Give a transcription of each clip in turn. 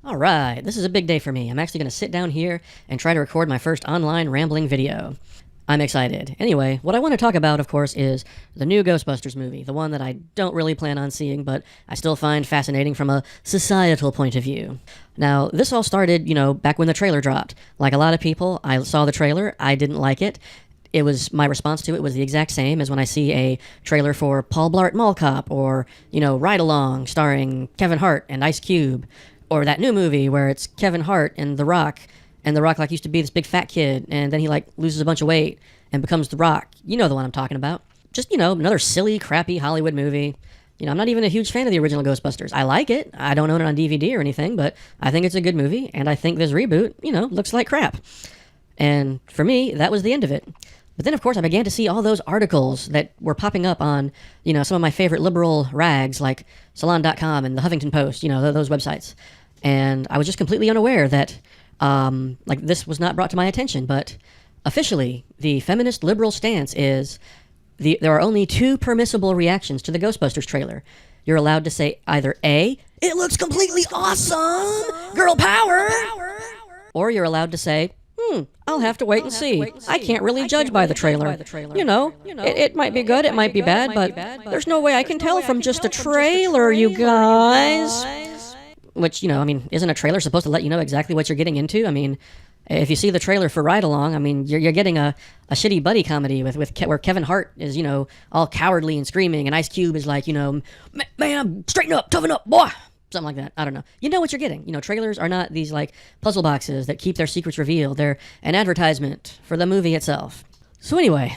Alright, this is a big day for me. I'm actually going to sit down here and try to record my first online rambling video. I'm excited. Anyway, what I want to talk about, of course, is the new Ghostbusters movie, the one that I don't really plan on seeing, but I still find fascinating from a societal point of view. Now, this all started, back when the trailer dropped. Like a lot of people, I saw the trailer, I didn't like it. My response to it was the exact same as when I see a trailer for Paul Blart Mall Cop or, Ride Along starring Kevin Hart and Ice Cube. Or that new movie where it's Kevin Hart and The Rock used to be this big fat kid, and then he loses a bunch of weight and becomes The Rock. You know the one I'm talking about. Just, another silly, crappy Hollywood movie. I'm not even a huge fan of the original Ghostbusters. I like it. I don't own it on DVD or anything, but I think it's a good movie, and I think this reboot, looks like crap. And for me, that was the end of it. But then, of course, I began to see all those articles that were popping up on, some of my favorite liberal rags like Salon.com and the Huffington Post, those websites. And I was just completely unaware that, this was not brought to my attention. But officially, the feminist liberal stance is there are only two permissible reactions to the Ghostbusters trailer. You're allowed to say either A, it looks completely awesome, girl power, or you're allowed to say, I'll have to wait and see. I can't really judge by the trailer. It might be good, it might be bad, but there's no way I can tell from just a trailer, you guys. Which, isn't a trailer supposed to let you know exactly what you're getting into? If you see the trailer for Ride Along, you're getting a shitty buddy comedy where Kevin Hart is, all cowardly and screaming, and Ice Cube is like, man, straighten up, toughen up, boy. Something like that. I don't know. You know what you're getting. Trailers are not these puzzle boxes that keep their secrets revealed. They're an advertisement for the movie itself. So anyway,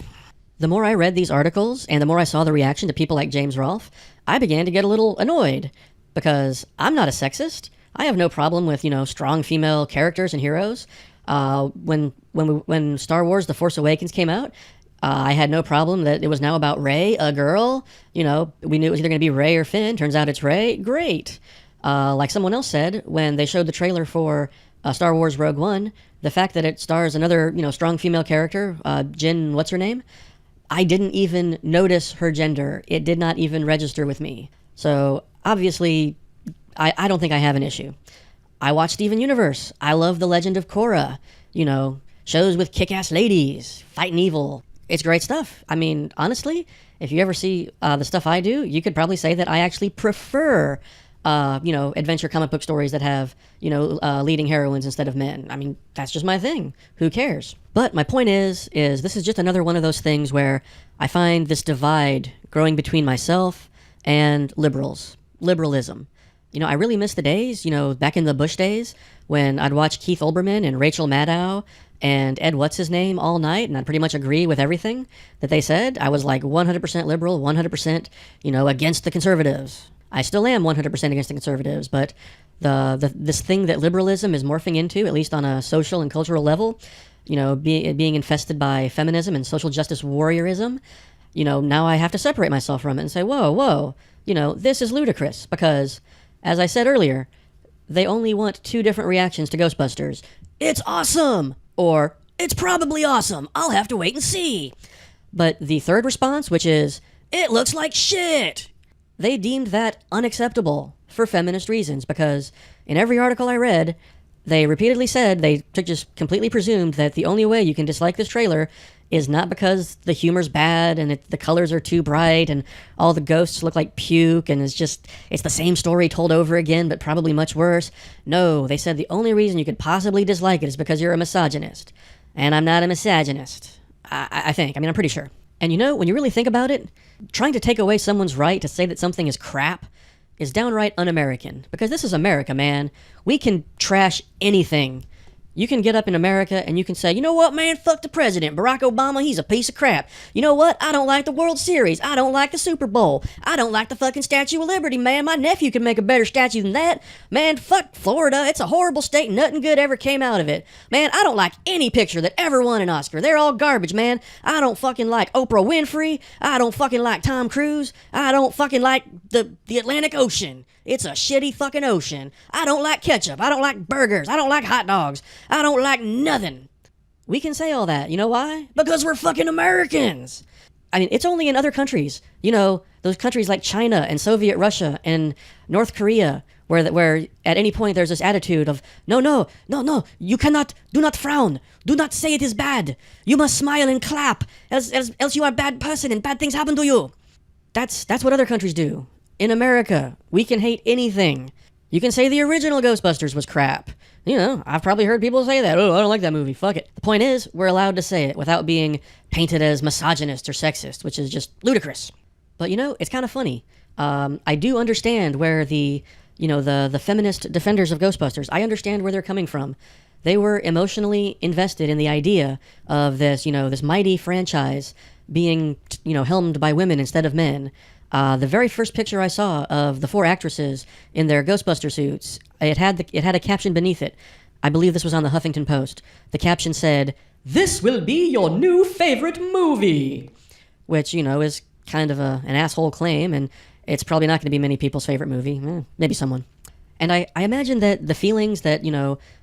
the more I read these articles and the more I saw the reaction to people like James Rolfe, I began to get a little annoyed because I'm not a sexist. I have no problem with, strong female characters and heroes. When Star Wars The Force Awakens came out, I had no problem that it was now about Rey, a girl. We knew it was either going to be Rey or Finn. Turns out it's Rey. Great. Like someone else said, when they showed the trailer for Star Wars Rogue One, the fact that it stars another, strong female character, Jin, what's her name? I didn't even notice her gender. It did not even register with me. So, obviously, I don't think I have an issue. I watch Steven Universe. I love The Legend of Korra. Shows with kick-ass ladies, fighting evil. It's great stuff. Honestly, if you ever see the stuff I do, you could probably say that I actually prefer adventure comic book stories that have, leading heroines instead of men. That's just my thing. Who cares? But my point is this is just another one of those things where I find this divide growing between myself and liberalism. I really miss the days, back in the Bush days when I'd watch Keith Olbermann and Rachel Maddow and Ed What's-His-Name all night, and I'd pretty much agree with everything that they said. I was 100% liberal, 100%, against the conservatives. I still am 100% against the conservatives, but this thing that liberalism is morphing into, at least on a social and cultural level, being infested by feminism and social justice warriorism, now I have to separate myself from it and say, whoa, this is ludicrous, because, as I said earlier, they only want two different reactions to Ghostbusters. It's awesome! Or, it's probably awesome, I'll have to wait and see. But the third response, which is, it looks like shit, they deemed that unacceptable for feminist reasons, because in every article I read, they repeatedly said, they just completely presumed that the only way you can dislike this trailer is not because the humor's bad and the colors are too bright and all the ghosts look like puke and it's the same story told over again but probably much worse. No, they said the only reason you could possibly dislike it is because you're a misogynist. And I'm not a misogynist. I think. I'm pretty sure. And when you really think about it, trying to take away someone's right to say that something is crap is downright un-American. Because this is America, man. We can trash anything. You can get up in America and you can say, you know what, man, fuck the president. Barack Obama, he's a piece of crap. You know what? I don't like the World Series. I don't like the Super Bowl. I don't like the fucking Statue of Liberty, man. My nephew could make a better statue than that. Man, fuck Florida. It's a horrible state. Nothing good ever came out of it. Man, I don't like any picture that ever won an Oscar. They're all garbage, man. I don't fucking like Oprah Winfrey. I don't fucking like Tom Cruise. I don't fucking like the Atlantic Ocean. It's a shitty fucking ocean. I don't like ketchup. I don't like burgers. I don't like hot dogs. I don't like nothing. We can say all that. You know why? Because we're fucking Americans. It's only in other countries. Those countries like China and Soviet Russia and North Korea where at any point there's this attitude of no, you cannot, do not frown, do not say it is bad, you must smile and clap, else you are a bad person and bad things happen to you. That's what other countries do. In America, we can hate anything. You can say the original Ghostbusters was crap. You know, I've probably heard people say that. Oh, I don't like that movie. Fuck it. The point is, we're allowed to say it without being painted as misogynist or sexist, which is just ludicrous. But, you know, it's kind of funny. I do understand where the feminist defenders of Ghostbusters, I understand where they're coming from. They were emotionally invested in the idea of this, this mighty franchise being, helmed by women instead of men. The very first picture I saw of the 4 actresses in their Ghostbuster suits, it had a caption beneath it. I believe this was on the Huffington Post. The caption said, "This will be your new favorite movie," which, is kind of an asshole claim, and it's probably not going to be many people's favorite movie. Maybe someone. And I imagine that the feelings that,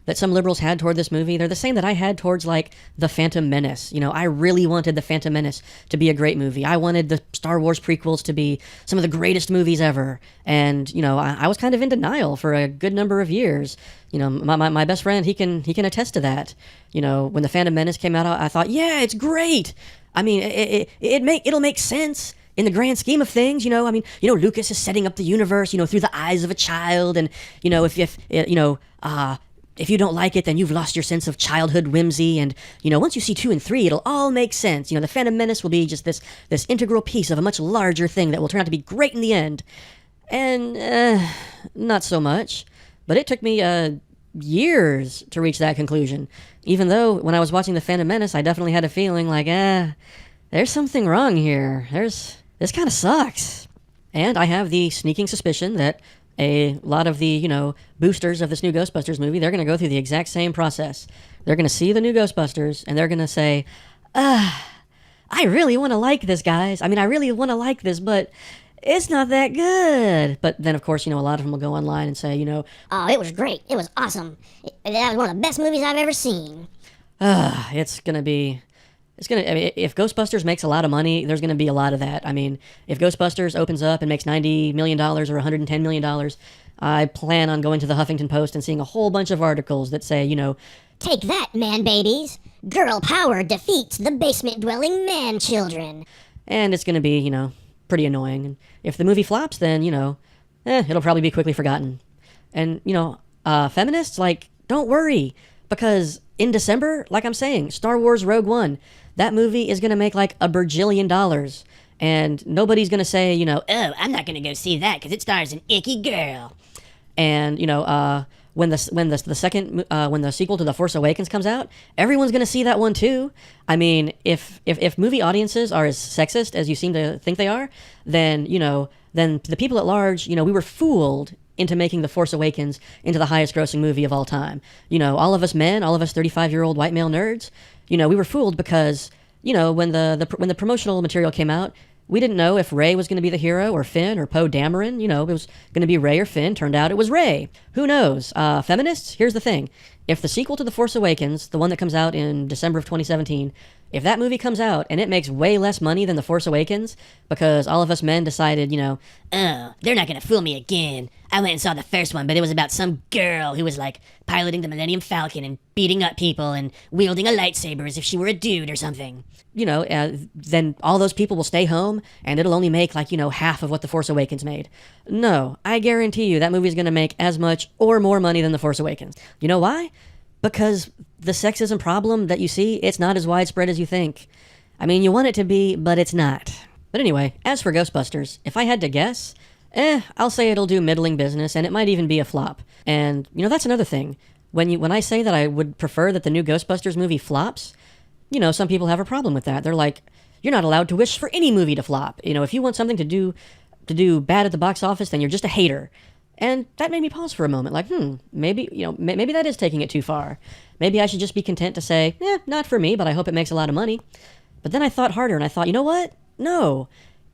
that some liberals had toward this movie, they're the same that I had towards, like, The Phantom Menace. I really wanted The Phantom Menace to be a great movie. I wanted the Star Wars prequels to be some of the greatest movies ever. And, I was kind of in denial for a good number of years. My best friend, he can attest to that. When The Phantom Menace came out, I thought, yeah, it's great. I mean, it'll make sense in the grand scheme of things. Lucas is setting up the universe, through the eyes of a child, and if you don't like it, then you've lost your sense of childhood whimsy, and once you see 2 and 3, it'll all make sense. The Phantom Menace will be just this integral piece of a much larger thing that will turn out to be great in the end. And not so much. But it took me years to reach that conclusion. Even though when I was watching The Phantom Menace, I definitely had a feeling like, there's something wrong here. This kind of sucks. And I have the sneaking suspicion that a lot of the, boosters of this new Ghostbusters movie, they're going to go through the exact same process. They're going to see the new Ghostbusters, and they're going to say, I really want to like this, guys. I mean, I really want to like this, but it's not that good. But then, of course, a lot of them will go online and say, oh, it was great. It was awesome. That was one of the best movies I've ever seen. If Ghostbusters makes a lot of money, there's going to be a lot of that. I mean, if Ghostbusters opens up and makes $90 million or $110 million, I plan on going to the Huffington Post and seeing a whole bunch of articles that say, take that, man babies. Girl power defeats the basement-dwelling man children. And it's going to be, pretty annoying. And if the movie flops, then, it'll probably be quickly forgotten. And, feminists, don't worry, because in December, like I'm saying, Star Wars Rogue One, that movie is going to make like $1 bajillion. And nobody's going to say, oh, I'm not going to go see that because it stars an icky girl. And, when the sequel to The Force Awakens comes out, everyone's going to see that one too. I mean, if movie audiences are as sexist as you seem to think they are, then, then the people at large, we were fooled into making The Force Awakens into the highest grossing movie of all time. All of us men, all of us 35-year-old white male nerds, we were fooled because, when the promotional material came out, we didn't know if Rey was going to be the hero or Finn or Poe Dameron. It was going to be Rey or Finn. Turned out it was Rey. Who knows? Feminists, here's the thing. If the sequel to The Force Awakens, the one that comes out in December of 2017, if that movie comes out and it makes way less money than The Force Awakens because all of us men decided, oh, they're not going to fool me again. I went and saw the first one, but it was about some girl who was like piloting the Millennium Falcon and beating up people and wielding a lightsaber as if she were a dude or something. Then all those people will stay home and it'll only make half of what The Force Awakens made. No, I guarantee you that movie's going to make as much or more money than The Force Awakens. You know why? Because the sexism problem that you see, it's not as widespread as you think. I mean, you want it to be, but it's not. But anyway, as for Ghostbusters, if I had to guess, I'll say it'll do middling business, and it might even be a flop. And, that's another thing. When I say that I would prefer that the new Ghostbusters movie flops, some people have a problem with that. They're like, you're not allowed to wish for any movie to flop. If you want something to do bad at the box office, then you're just a hater. And that made me pause for a moment, like, maybe that is taking it too far. Maybe I should just be content to say, not for me, but I hope it makes a lot of money. But then I thought harder, and I thought, you know what? No.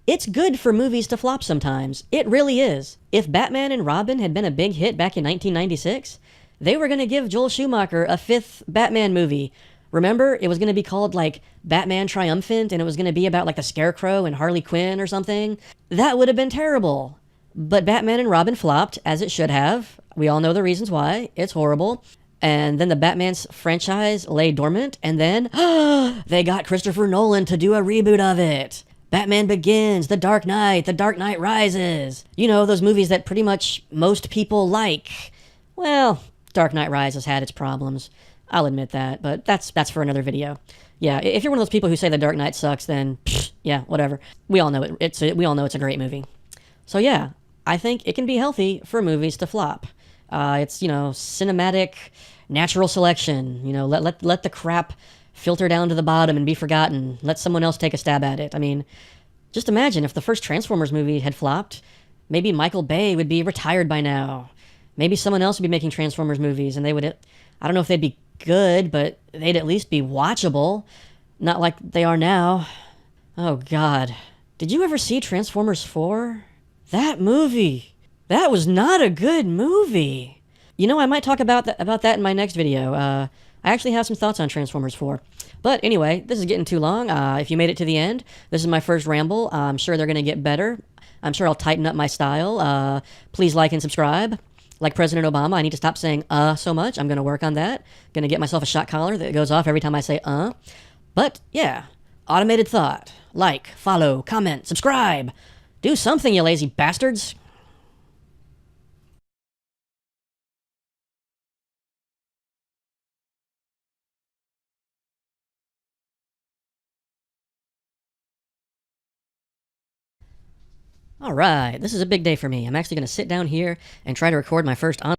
It's good for movies to flop sometimes. It really is. If Batman and Robin had been a big hit back in 1996, they were going to give Joel Schumacher a 5th Batman movie. Remember? It was going to be called, Batman Triumphant, and it was going to be about, the Scarecrow and Harley Quinn or something. That would have been terrible. But Batman and Robin flopped, as it should have. We all know the reasons why. It's horrible. And then the Batman's franchise lay dormant, and then they got Christopher Nolan to do a reboot of it. Batman Begins, The Dark Knight, The Dark Knight Rises. You know, those movies that pretty much most people like. Well, Dark Knight Rises had its problems. I'll admit that, but that's for another video. Yeah, if you're one of those people who say The Dark Knight sucks, then yeah, whatever. We all know it. We all know it's a great movie. So yeah, I think it can be healthy for movies to flop. It's, cinematic, natural selection. Let the crap filter down to the bottom and be forgotten. Let someone else take a stab at it. I mean, just imagine if the first Transformers movie had flopped. Maybe Michael Bay would be retired by now. Maybe someone else would be making Transformers movies, and they would, I don't know if they'd be good, but they'd at least be watchable. Not like they are now. Oh, God. Did you ever see Transformers 4? That movie. That was not a good movie. I might talk about that in my next video. I actually have some thoughts on Transformers 4. But anyway, this is getting too long. If you made it to the end, this is my first ramble. I'm sure they're going to get better. I'm sure I'll tighten up my style. Please like and subscribe. Like President Obama, I need to stop saying so much. I'm going to work on that. Going to get myself a shot collar that goes off every time I say But yeah, Automated Thought. Like, follow, comment, subscribe. Do something, you lazy bastards. All right, this is a big day for me. I'm actually going to sit down here and try to record my first